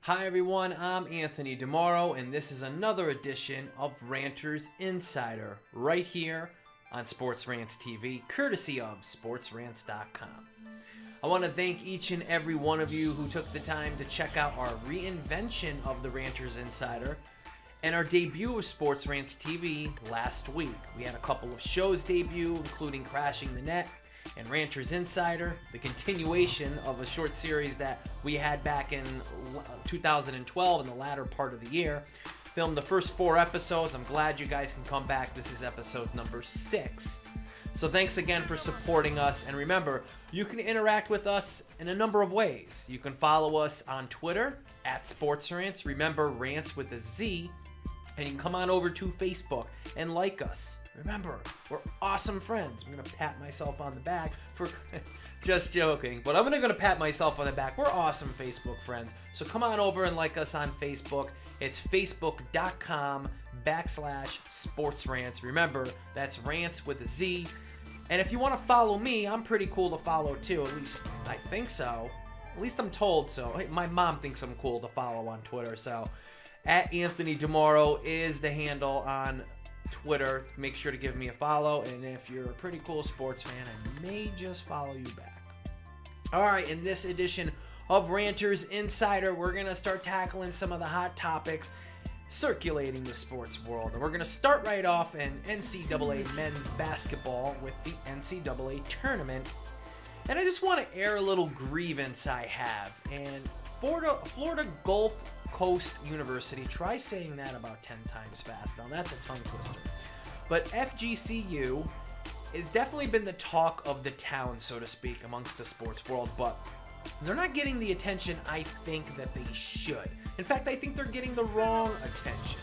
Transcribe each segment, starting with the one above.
Hi everyone, I'm Anthony DiMoro, and this is another edition of Ranters Insider, right here on SportsRantz TV, courtesy of SportsRantz.com. I want to thank each and every one of you who took the time to check out our reinvention of the Ranters Insider and our debut of SportsRantz TV last week. We had a couple of shows debut, including Crashing the Net and Ranters Insider, the continuation of a short series that we had back in 2012 in the latter part of the year. Filmed the first 4 episodes. I'm glad you guys can come back. This is episode number 6. So thanks again for supporting us. And remember, you can interact with us in a number of ways. You can follow us on Twitter at SportsRantz. Remember, Rants with a Z. And you can come on over to Facebook and like us. Remember, we're awesome friends. I'm going to pat myself on the back for just joking, but I'm going to pat myself on the back. We're awesome Facebook friends. So come on over and like us on Facebook. It's facebook.com/SportsRantz. Remember, that's Rants with a Z. And if you want to follow me, I'm pretty cool to follow too. At least I think so. At least I'm told so. My mom thinks I'm cool to follow on Twitter. So at Anthony DiMoro is the handle on Twitter. Make sure to give me a follow, and if you're a pretty cool sports fan, I may just follow you back. Alright, in this edition of Ranters Insider, we're going to start tackling some of the hot topics circulating the sports world. And we're going to start right off in NCAA men's basketball with the NCAA Tournament. And I just want to air a little grievance I have. And Florida Gulf Coast University, try saying that about 10 times fast. Now that's a tongue twister. But FGCU has definitely been the talk of the town, so to speak, amongst the sports world, but they're not getting the attention I think that they should. In fact, I think they're getting the wrong attention.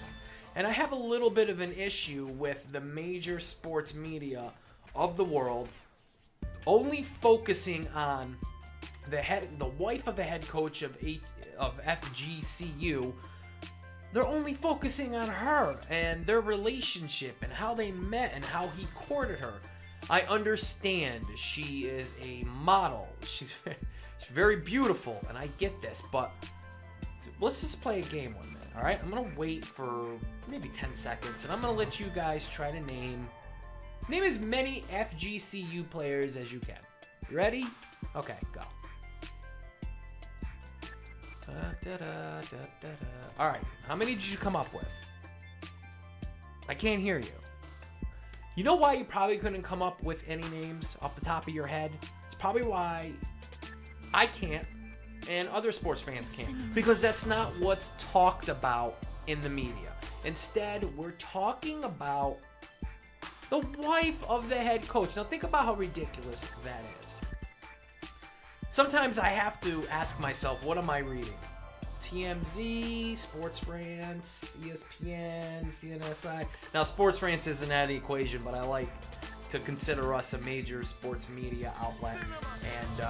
And I have a little bit of an issue with the major sports media of the world only focusing on the wife of the head coach of FGCU. They're only focusing on her and their relationship and how they met and how he courted her. I understand she is a model. She's very beautiful, and I get this, but let's just play a game 1 minute, all right? I'm going to wait for maybe 10 seconds, and I'm going to let you guys try to name as many FGCU players as you can. You ready? Okay, go. All right, how many did you come up with? I can't hear you. You know why you probably couldn't come up with any names off the top of your head? It's probably why I can't and other sports fans can't, because that's not what's talked about in the media. Instead, we're talking about the wife of the head coach. Now think about how ridiculous that is. Sometimes I have to ask myself, what am I reading? TMZ, SportsRantz, ESPN, CNSI. Now, SportsRantz isn't out of the equation, but I like to consider us a major sports media outlet. And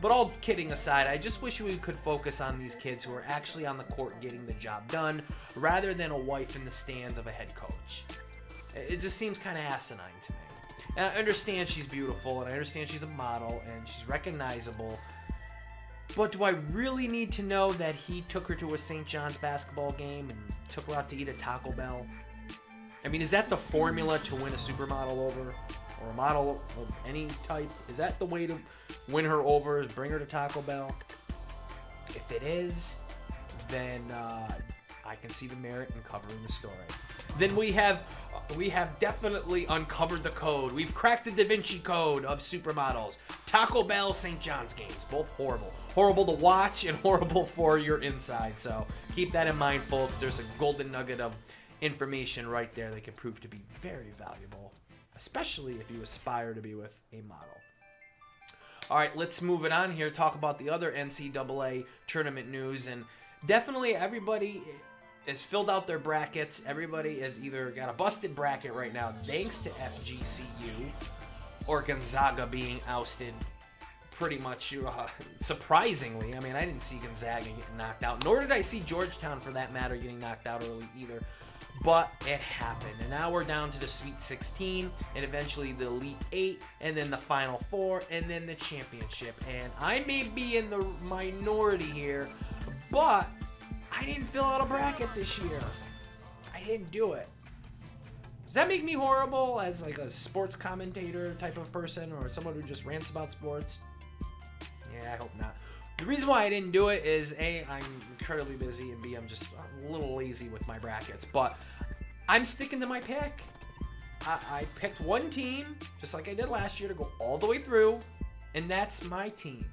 but all kidding aside, I just wish we could focus on these kids who are actually on the court getting the job done, rather than a wife in the stands of a head coach. It just seems kind of asinine to me. And I understand she's beautiful, and I understand she's a model, and she's recognizable. But do I really need to know that he took her to a St. John's basketball game and took her out to eat at Taco Bell? I mean, is that the formula to win a supermodel over? Or a model of any type? Is that the way to win her over, is bring her to Taco Bell? If it is, then I can see the merit in covering the story. Then we have definitely uncovered the code. We've cracked the Da Vinci Code of supermodels. Taco Bell, St. John's games, both horrible. Horrible to watch and horrible for your inside. So keep that in mind, folks. There's a golden nugget of information right there that could prove to be very valuable, especially if you aspire to be with a model. All right, let's move it on here. Talk about the other NCAA tournament news. And definitely everybody has filled out their brackets. Everybody has either got a busted bracket right now thanks to FGCU or Gonzaga being ousted pretty much surprisingly. I mean, I didn't see Gonzaga getting knocked out, nor did I see Georgetown, for that matter, getting knocked out early either. But it happened, and now we're down to the Sweet 16, and eventually the Elite 8, and then the Final 4, and then the championship. And I may be in the minority here, but I didn't fill out a bracket this year. I didn't do it. Does that make me horrible as like a sports commentator type of person, or someone who just rants about sports? Yeah, I hope not. The reason why I didn't do it is A, I'm incredibly busy, and B, I'm just a little lazy with my brackets. But I'm sticking to my pick. I picked one team, just like I did last year, to go all the way through, and that's my team.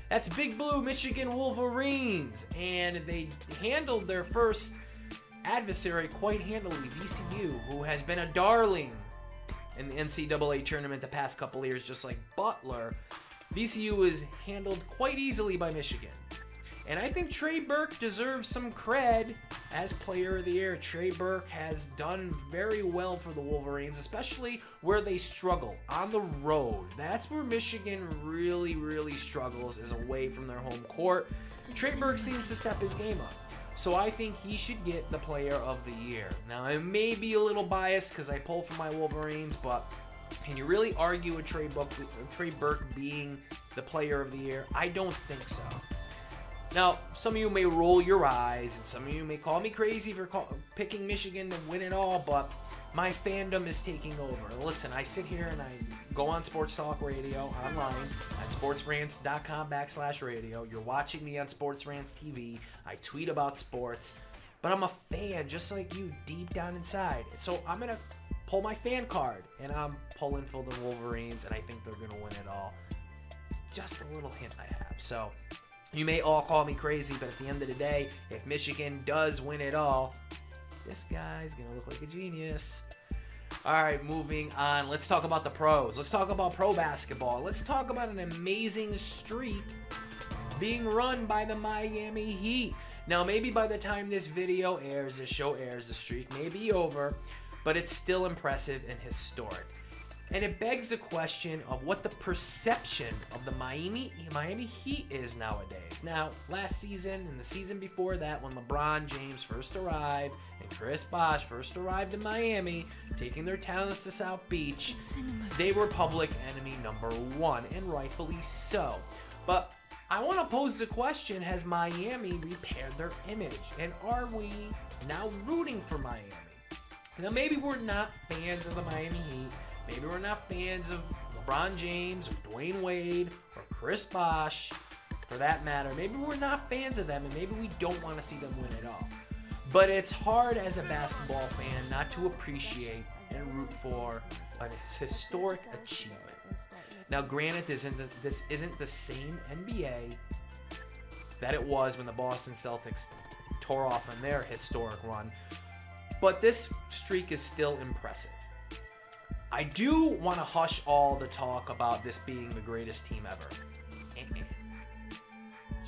That's Big Blue Michigan Wolverines, and they handled their first adversary quite handily, VCU, who has been a darling in the NCAA tournament the past couple years, just like Butler. VCU is handled quite easily by Michigan. And I think Trey Burke deserves some cred as Player of the Year. Trey Burke has done very well for the Wolverines, especially where they struggle, on the road. That's where Michigan really, really struggles, is away from their home court. Trey Burke seems to step his game up. So I think he should get the Player of the Year. Now, I may be a little biased because I pull for my Wolverines, but can you really argue with Trey Burke being the Player of the Year? I don't think so. Now, some of you may roll your eyes, and some of you may call me crazy for picking Michigan to win it all, but my fandom is taking over. Listen, I sit here and I go on Sports Talk Radio online at sportsrantz.com/radio. You're watching me on SportsRantz TV. I tweet about sports, but I'm a fan just like you deep down inside. So I'm going to pull my fan card, and I'm pulling for the Wolverines, and I think they're going to win it all. Just a little hint I have. So you may all call me crazy, but at the end of the day, if Michigan does win it all, this guy's going to look like a genius. All right, moving on. Let's talk about the pros. Let's talk about pro basketball. Let's talk about an amazing streak being run by the Miami Heat. Now, maybe by the time this video airs, this show airs, the streak may be over, but it's still impressive and historic. And it begs the question of what the perception of the Miami Heat is nowadays. Now, last season and the season before that, when LeBron James first arrived and Chris Bosh first arrived in Miami, taking their talents to South Beach, they were public enemy number one, and rightfully so. But I want to pose the question, has Miami repaired their image? And are we now rooting for Miami? Now, maybe we're not fans of the Miami Heat. Maybe we're not fans of LeBron James or Dwayne Wade or Chris Bosh, for that matter. Maybe we're not fans of them, and maybe we don't want to see them win it all. But it's hard as a basketball fan not to appreciate and root for a historic achievement. Now, granted, this isn't the same NBA that it was when the Boston Celtics tore off on their historic run, but this streak is still impressive. I do want to hush all the talk about this being the greatest team ever.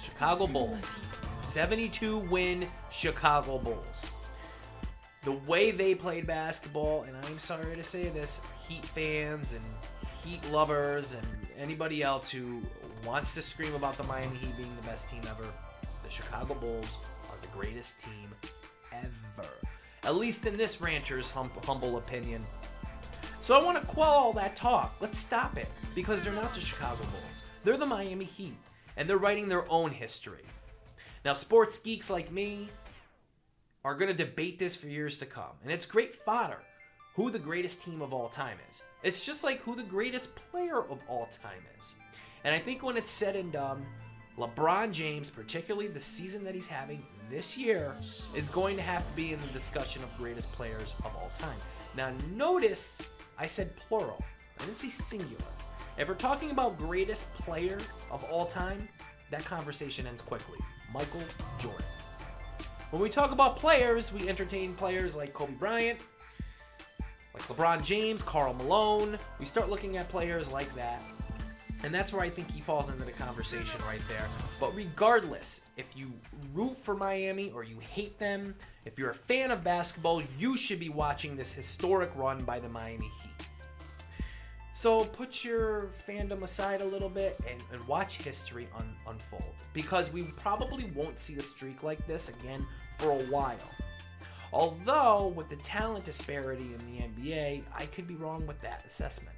Chicago Bulls. 72-win Chicago Bulls. The way they played basketball, and I'm sorry to say this, Heat fans and Heat lovers and anybody else who wants to scream about the Miami Heat being the best team ever, the Chicago Bulls are the greatest team ever. At least in this ranter's humble opinion. So I want to quell all that talk. Let's stop it, because they're not the Chicago Bulls. They're the Miami Heat, and they're writing their own history. Now, sports geeks like me are going to debate this for years to come, and it's great fodder who the greatest team of all time is. It's just like who the greatest player of all time is. And I think when it's said and done, LeBron James, particularly the season that he's having this year, is going to have to be in the discussion of greatest players of all time. Now, notice I said plural. I didn't say singular. If we're talking about greatest player of all time, that conversation ends quickly. Michael Jordan. When we talk about players, we entertain players like Kobe Bryant, like LeBron James, Karl Malone. We start looking at players like that. And that's where I think he falls into the conversation right there. But regardless, if you root for Miami or you hate them, if you're a fan of basketball, you should be watching this historic run by the Miami Heat. So put your fandom aside a little bit and watch history unfold. Because we probably won't see a streak like this again for a while. Although, with the talent disparity in the NBA, I could be wrong with that assessment.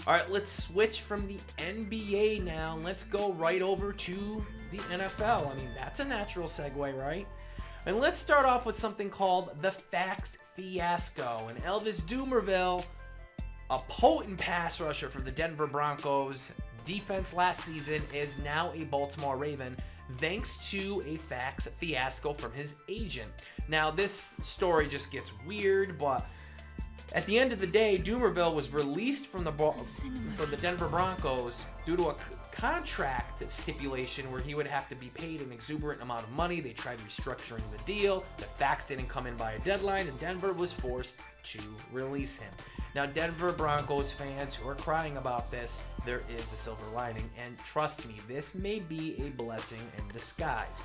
All right, let's switch from the NBA now. Let's go right over to the NFL. I mean, that's a natural segue, right? And let's start off with something called the Fax Fiasco. And Elvis Dumervil, a potent pass rusher for the Denver Broncos defense last season, is now a Baltimore Raven thanks to a fax fiasco from his agent. Now, this story just gets weird, but at the end of the day, Dumervil was released from the Denver Broncos due to a contract stipulation where he would have to be paid an exuberant amount of money. They tried restructuring the deal. The fax didn't come in by a deadline, and Denver was forced to release him. Now, Denver Broncos fans who are crying about this, there is a silver lining, and trust me, this may be a blessing in disguise.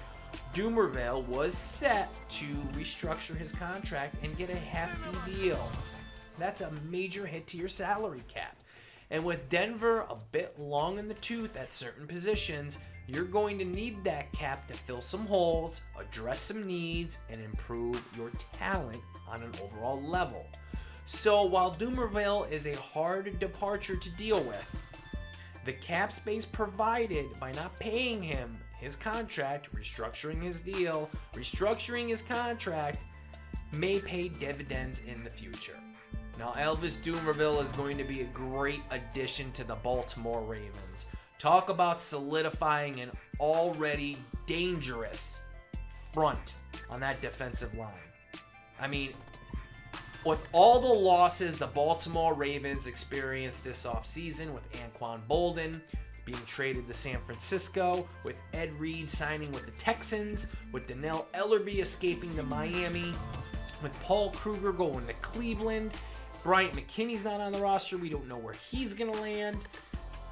Dumervil was set to restructure his contract and get a hefty deal. That's a major hit to your salary cap. And with Denver a bit long in the tooth at certain positions, you're going to need that cap to fill some holes, address some needs, and improve your talent on an overall level. So while Dumervil is a hard departure to deal with, the cap space provided by not paying him his contract, restructuring his deal, restructuring his contract, may pay dividends in the future. Now, Elvis Dumervil is going to be a great addition to the Baltimore Ravens. Talk about solidifying an already dangerous front on that defensive line. I mean, with all the losses the Baltimore Ravens experienced this offseason, with Anquan Boldin being traded to San Francisco, with Ed Reed signing with the Texans, with Donnell Ellerbe escaping to Miami, with Paul Kruger going to Cleveland, Bryant McKinney's not on the roster. We don't know where he's going to land.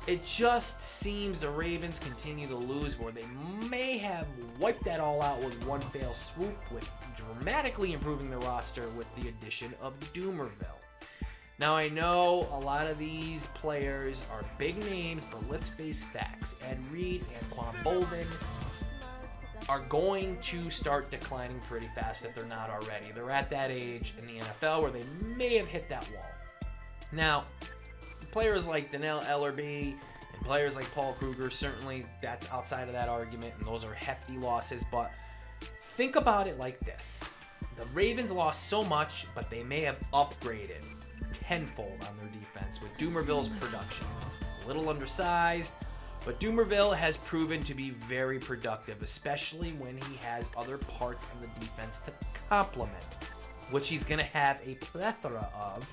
It just seems the Ravens continue to lose, where they may have wiped that all out with one fell swoop, with dramatically improving the roster with the addition of Dumervil. Now, I know a lot of these players are big names, but let's face facts. Ed Reed and Anquan Boldin are going to start declining pretty fast if they're not already. They're at that age in the NFL where they may have hit that wall. Now, players like Donnell Ellerbe and players like Paul Kruger, certainly that's outside of that argument, and those are hefty losses, but think about it like this. The Ravens lost so much, but they may have upgraded tenfold on their defense with Dumervil's production. A little undersized, but Dumervil has proven to be very productive, especially when he has other parts of the defense to complement, which he's going to have a plethora of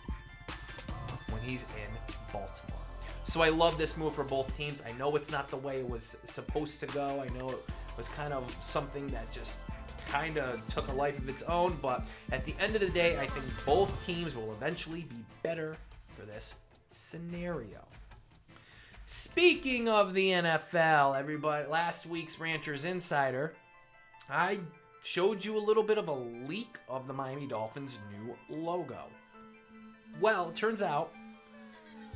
when he's in Baltimore. So I love this move for both teams. I know it's not the way it was supposed to go. I know it was kind of something that just kind of took a life of its own, but at the end of the day, I think both teams will eventually be better for this scenario. Speaking of the NFL, everybody, last week's Ranters Insider, I showed you a little bit of a leak of the Miami Dolphins' new logo. Well, it turns out,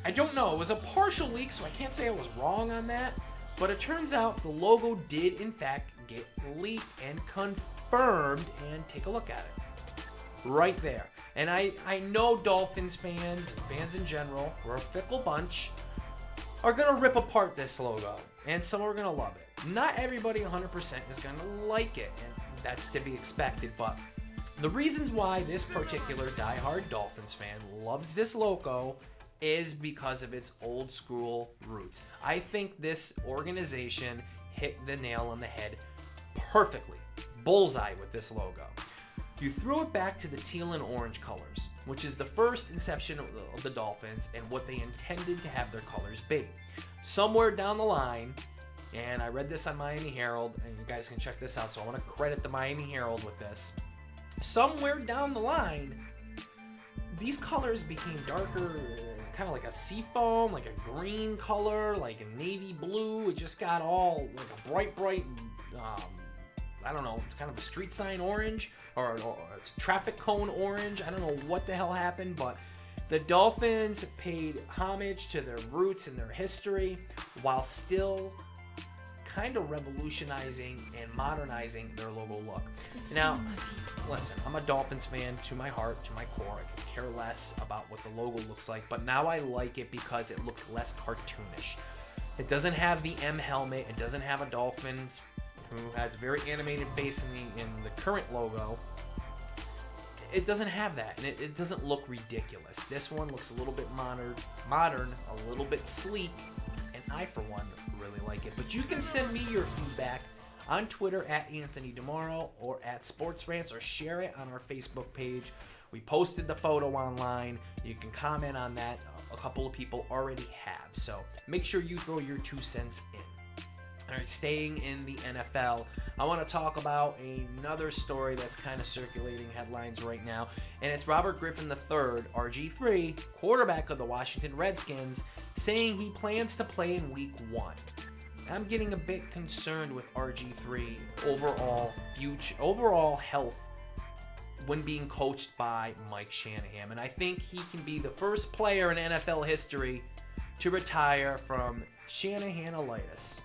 I don't know, it was a partial leak, so I can't say I was wrong on that, but it turns out the logo did, in fact, get leaked and confirmed, and take a look at it. Right there. And I know Dolphins fans, fans in general, we're a fickle bunch, are going to rip apart this logo, and some are going to love it. Not everybody 100% is going to like it, and that's to be expected, but the reasons why this particular diehard Dolphins fan loves this logo is because of its old school roots. I think this organization hit the nail on the head perfectly. Bullseye with this logo. You threw it back to the teal and orange colors, which is the first inception of the Dolphins and what they intended to have their colors be. Somewhere down the line, and I read this on Miami Herald, and you guys can check this out, so I want to credit the Miami Herald with this. Somewhere down the line, these colors became darker, kind of like a seafoam, like a green color, like a navy blue. It just got all like a bright, I don't know, it's kind of a street sign orange or a traffic cone orange. I don't know what the hell happened, but the Dolphins paid homage to their roots and their history while still kind of revolutionizing and modernizing their logo look. Now, listen, I'm a Dolphins fan to my heart, to my core. I could care less about what the logo looks like, but now I like it because it looks less cartoonish. It doesn't have the M helmet. It doesn't have a Dolphin who has a very animated face in the current logo. It doesn't have that, and it doesn't look ridiculous. This one looks a little bit modern, a little bit sleek, and I, for one, really like it. But you can send me your feedback on Twitter at Anthony DiMoro or at SportsRantz, or share it on our Facebook page. We posted the photo online. You can comment on that. A couple of people already have, so make sure you throw your 2 cents in. All right, staying in the NFL, I want to talk about another story that's kind of circulating headlines right now, and it's Robert Griffin III, RG3, quarterback of the Washington Redskins, saying he plans to play in Week 1. I'm getting a bit concerned with RG3 overall health when being coached by Mike Shanahan, and I think he can be the first player in NFL history to retire from Shanahanolitis.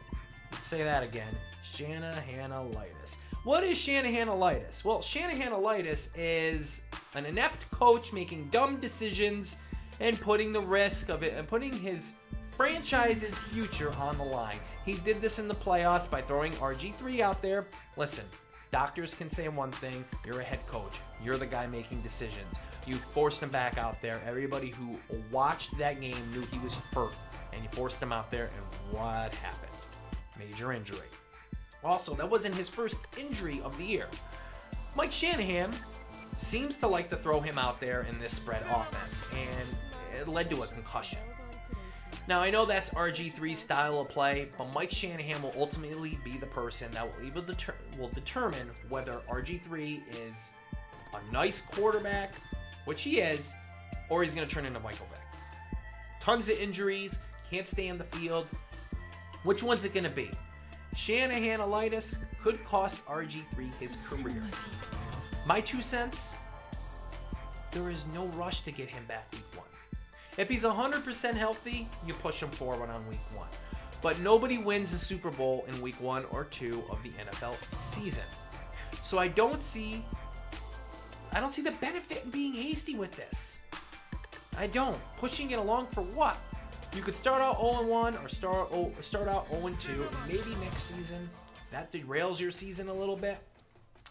Say that again, Shanahanolitis. What is Shanahanolitis? Well, Shanahanolitis is an inept coach making dumb decisions and putting the risk of it and putting his franchise's future on the line. He did this in the playoffs by throwing RG3 out there. Listen, doctors can say one thing, you're a head coach, you're the guy making decisions. You forced him back out there. Everybody who watched that game knew he was hurt, and you forced him out there, and what happened? Major injury. Also, that wasn't his first injury of the year. Mike Shanahan seems to like to throw him out there in this spread offense, and it led to a concussion. Now, I know that's RG3's style of play, but Mike Shanahan will ultimately be the person that will determine whether RG3 is a nice quarterback, which he is, or he's going to turn into Michael Vick. Tons of injuries, can't stay on the field. Which one's it going to be? Shanahanolitis could cost RG3 his career. My 2 cents, there is no rush to get him back Week 1. If he's 100% healthy, you push him forward on Week 1. But nobody wins the Super Bowl in Week 1 or 2 of the NFL season. So I don't see the benefit in being hasty with this. I don't. Pushing it along for what? You could start out 0-1 or start out 0-2, and maybe next season that derails your season a little bit.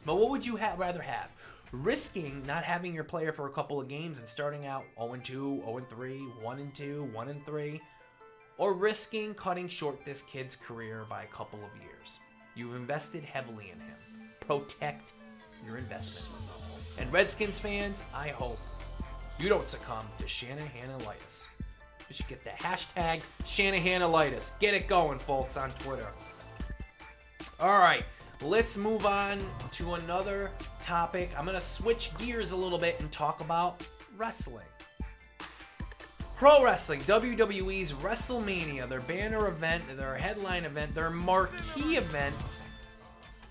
But what would you rather have? Risking not having your player for a couple of games and starting out 0-2, 0-3, 1-2, 1-3, or risking cutting short this kid's career by a couple of years? You've invested heavily in him. Protect your investment. And Redskins fans, I hope you don't succumb to Shanahanolitis. We should get the hashtag Shanahanolitis. Get it going, folks, on Twitter. All right, let's move on to another topic. I'm going to switch gears a little bit and talk about wrestling. Pro wrestling, WWE's WrestleMania, their banner event, their headline event, their marquee event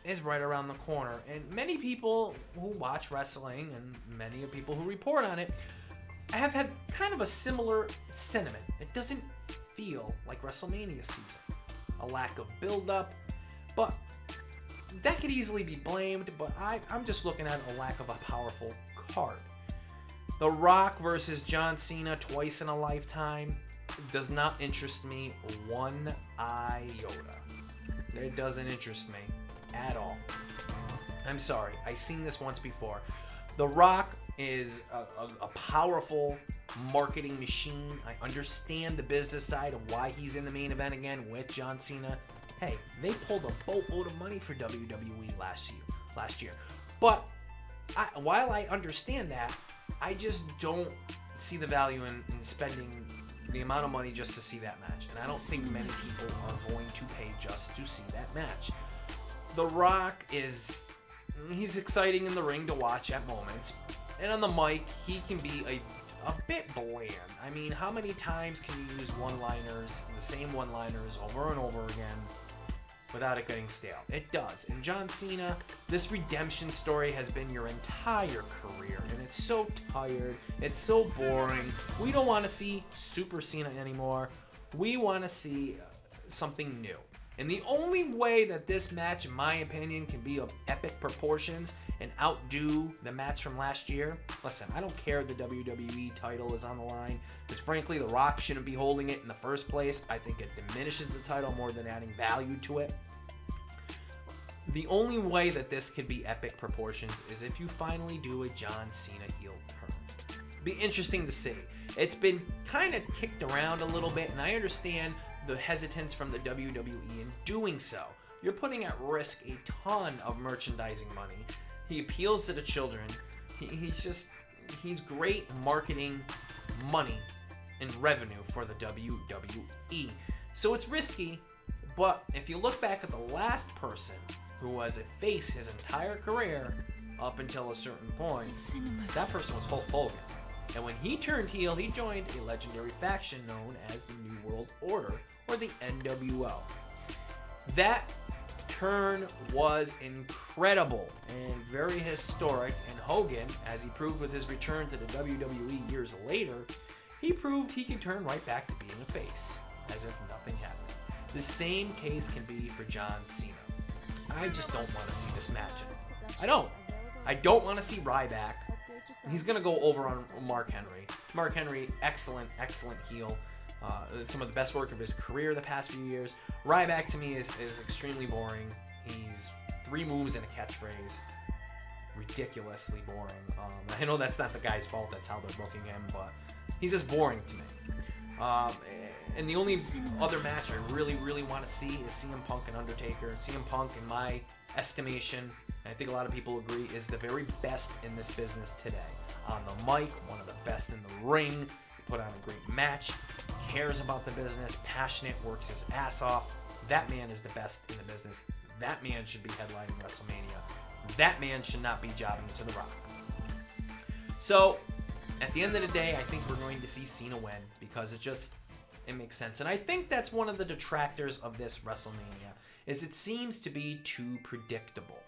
is right around the corner. And many people who watch wrestling and many people who report on it I have had kind of a similar sentiment. It doesn't feel like WrestleMania season. A lack of build-up, but that could easily be blamed, but I'm just looking at a lack of a powerful card. The Rock versus John Cena twice in a lifetime does not interest me one iota. It doesn't interest me at all. I'm sorry, I've seen this once before. The Rock is a powerful marketing machine. I understand the business side of why he's in the main event again with John Cena. Hey, they pulled a boatload of money for WWE last year. But while I understand that, I just don't see the value in spending the amount of money just to see that match. And I don't think many people are going to pay just to see that match. The Rock he's exciting in the ring to watch at moments. And on the mic, he can be a bit bland. I mean, how many times can you use one-liners, the same one-liners over and over again without it getting stale? It does. And John Cena, this redemption story has been your entire career, and it's so tired, it's so boring. We don't want to see Super Cena anymore. We want to see something new. And the only way that this match, in my opinion, can be of epic proportions and outdo the match from last year. Listen, I don't care the WWE title is on the line, because frankly, The Rock shouldn't be holding it in the first place. I think it diminishes the title more than adding value to it. The only way that this could be epic proportions is if you finally do a John Cena heel turn. Be interesting to see. It's been kind of kicked around a little bit, and I understand the hesitance from the WWE in doing so. You're putting at risk a ton of merchandising money. He appeals to the children. He's great marketing money and revenue for the WWE. So it's risky, but if you look back at the last person who was a face his entire career up until a certain point, that person was Hulk Hogan. And when he turned heel, he joined a legendary faction known as the New World Order, or the NWO. That turn was incredible and very historic, and Hogan, as he proved with his return to the WWE years later, he proved he could turn right back to being a face, as if nothing happened. The same case can be for John Cena. I just don't want to see this match. I don't want to see Ryback. He's going to go over on Mark Henry. Mark Henry, excellent heel. Some of the best work of his career the past few years. Ryback to me is extremely boring. He's 3 moves and a catchphrase. Ridiculously boring. I know that's not the guy's fault. That's how they're booking him, but he's just boring to me. And the only other match I really want to see is CM Punk and Undertaker. CM Punk, in my estimation, and I think a lot of people agree, is the very best in this business today. On the mic, one of the best in the ring. Put on a great match, cares about the business, passionate, works his ass off. That man is the best in the business. That man should be headlining WrestleMania. That man should not be jobbing to The Rock. So, at the end of the day, I think we're going to see Cena win, because it makes sense. And I think that's one of the detractors of this WrestleMania, is it seems to be too predictable.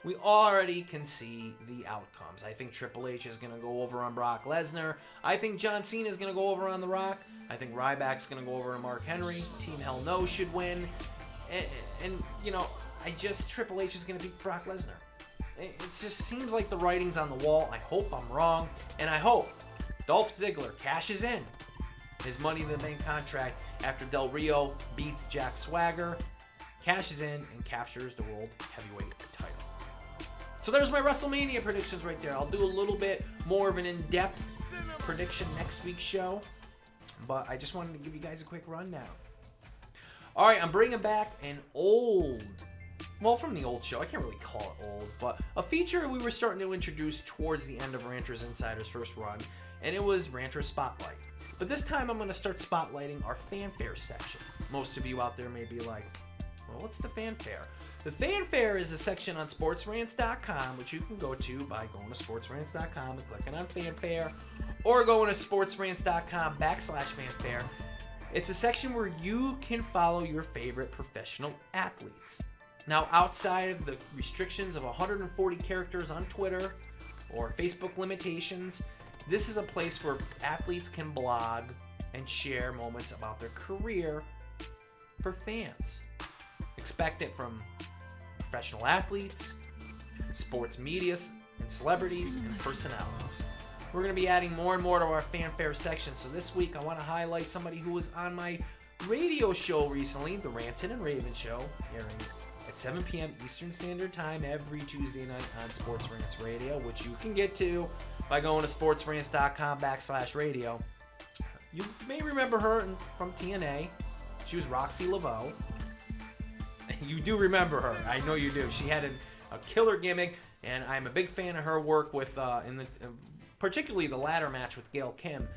We already can see the outcomes. I think Triple H is going to go over on Brock Lesnar. I think John Cena is going to go over on The Rock. I think Ryback's going to go over on Mark Henry. Team Hell No should win. And you know, Triple H is going to beat Brock Lesnar. It just seems like the writing's on the wall. I hope I'm wrong. And I hope Dolph Ziggler cashes in his Money in the Bank contract after Del Rio beats Jack Swagger, cashes in, and captures the World Heavyweight title. So there's my WrestleMania predictions right there. I'll do a little bit more of an in-depth prediction next week's show, but I just wanted to give you guys a quick rundown. All right, I'm bringing back an old, well, from the old show. I can't really call it old, but a feature we were starting to introduce towards the end of Ranters Insider's first run, and it was Ranters Spotlight. But this time I'm going to start spotlighting our fanfare section. Most of you out there may be like, well, what's the fanfare? The fanfare is a section on SportsRantz.com, which you can go to by going to SportsRantz.com and clicking on fanfare, or going to SportsRantz.com/fanfare. It's a section where you can follow your favorite professional athletes. Now, outside of the restrictions of 140 characters on Twitter or Facebook limitations, this is a place where athletes can blog and share moments about their career for fans. Expect it from professional athletes, sports media, and celebrities and personalities. We're going to be adding more and more to our fanfare section. So this week I want to highlight somebody who was on my radio show recently, the Ranted and Raven Show, airing at 7 p.m. Eastern Standard Time every Tuesday night on SportsRantz Radio, which you can get to by going to SportsRantz.com/radio. You may remember her from TNA. She was Roxy Laveau. You do remember her. I know you do. She had a killer gimmick, and I'm a big fan of her work with, particularly the ladder match with Gail Kim.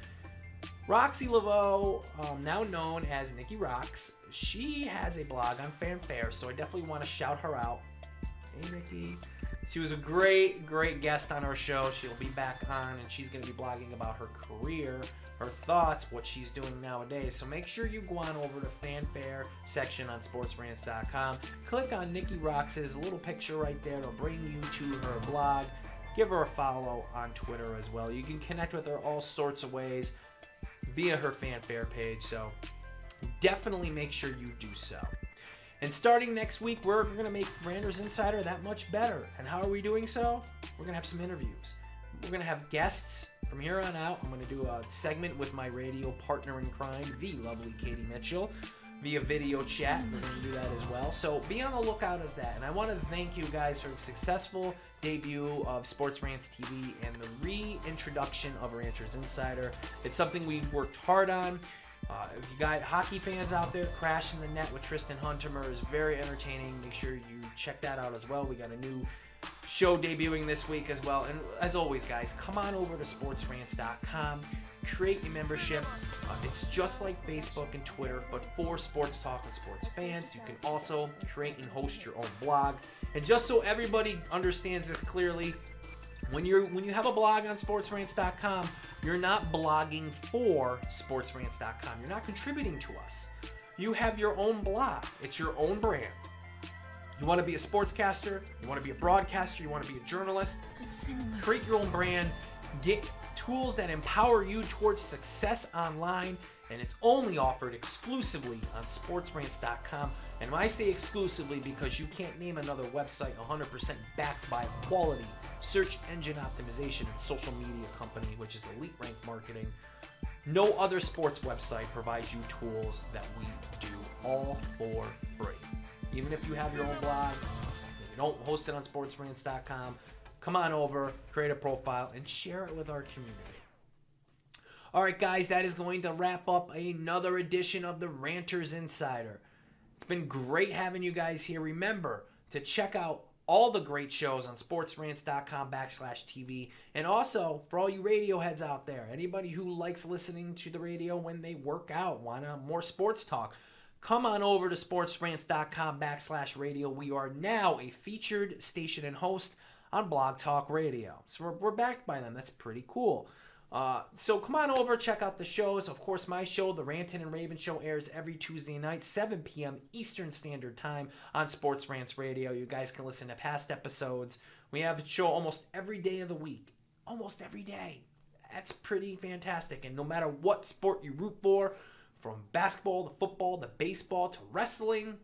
Roxy Laveau, now known as Nikki Rocks, she has a blog on Fanfare, so I definitely want to shout her out. Hey, Nikki. She was a great, great guest on our show. She'll be back on, and she's going to be blogging about her career, her thoughts, what she's doing nowadays. So make sure you go on over to Fanfare section on SportsRantz.com. Click on Nikki Rocks' little picture right there. It'll bring you to her blog. Give her a follow on Twitter as well. You can connect with her all sorts of ways via her Fanfare page. So definitely make sure you do so. And starting next week, we're going to make Ranters Insider that much better. And how are we doing so? We're going to have some interviews. We're going to have guests from here on out. I'm going to do a segment with my radio partner in crime, the lovely Katie Mitchell, via video chat. We're going to do that as well. So be on the lookout as that. And I want to thank you guys for a successful debut of SportsRantz TV and the reintroduction of Ranters Insider. It's something we worked hard on. If you got hockey fans out there, Crashing the Net with Tristan Huntermer is very entertaining. Make sure you check that out as well. We got a new show debuting this week as well. And as always, guys, come on over to SportsRantz.com. Create your membership. It's just like Facebook and Twitter, but for sports talk and sports fans. You can also create and host your own blog. And just so everybody understands this clearly, when you have a blog on SportsRantz.com, you're not blogging for SportsRantz.com. You're not contributing to us. You have your own blog. It's your own brand. You want to be a sportscaster, you want to be a broadcaster, you want to be a journalist, create your own brand, get tools that empower you towards success online, and it's only offered exclusively on SportsRantz.com. And when I say exclusively, because you can't name another website 100% backed by quality search engine optimization and social media company, which is Elite Rank Marketing. No other sports website provides you tools that we do, all for free. Even if you have your own blog, if you don't host it on SportsRantz.com, come on over, create a profile, and share it with our community. All right, guys, that is going to wrap up another edition of the Ranters Insider. It's been great having you guys here. Remember to check out all the great shows on SportsRantz.com/TV. And also, for all you radio heads out there, anybody who likes listening to the radio when they work out, want more sports talk, come on over to SportsRantz.com/radio. We are now a featured station and host on Blog Talk Radio. So we're backed by them. That's pretty cool. So come on over, check out the shows. Of course, my show, The Rantin' and Raven Show, airs every Tuesday night, 7 p.m. Eastern Standard Time on Sports Rants Radio. You guys can listen to past episodes. We have a show almost every day of the week. Almost every day. That's pretty fantastic. And no matter what sport you root for, from basketball to football to baseball to wrestling,